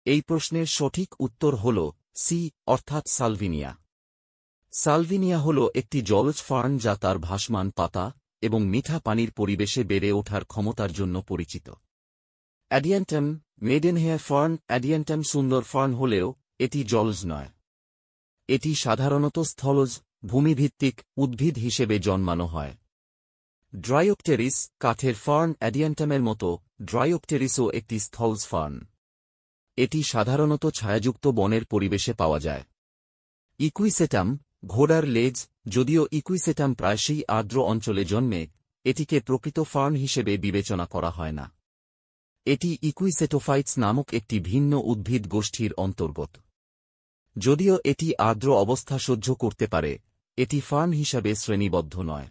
এই প্রশ্নের সঠিক উত্তর হল সি, অর্থাৎ সালভিনিয়া। সালভিনিয়া হল একটি জলজ ফার্ন যা তার ভাসমান পাতা এবং মিঠা পানির পরিবেশে বেড়ে ওঠার ক্ষমতার জন্য পরিচিত। অ্যাডিয়ান্টাম মেডেনহেয়ার ফার্ন। অ্যাডিয়ান্টাম সুন্দর ফার্ন হলেও এটি জলজ নয়। এটি সাধারণত স্থলজ, ভূমিভিত্তিক উদ্ভিদ হিসেবে জন্মানো হয়। ড্রাইওপটেরিস কাঠের ফার্ন। অ্যাডিয়ান্টামের মতো ড্রাইওপটেরিসও একটি স্থলজ ফার্ন। এটি সাধারণত ছায়াযুক্ত বনের পরিবেশে পাওয়া যায়। ইকুইসেটাম ঘোড়ার লেজ। যদিও ইকুইসেটাম প্রায়শই আর্দ্র অঞ্চলে জন্মে, এটিকে প্রকৃত ফার্ন হিসেবে বিবেচনা করা হয় না। এটি ইকুইসেটোফাইটস নামক একটি ভিন্ন উদ্ভিদ গোষ্ঠীর অন্তর্গত। যদিও এটি আর্দ্র অবস্থা সহ্য করতে পারে, এটি ফার্ন হিসাবে শ্রেণীবদ্ধ নয়।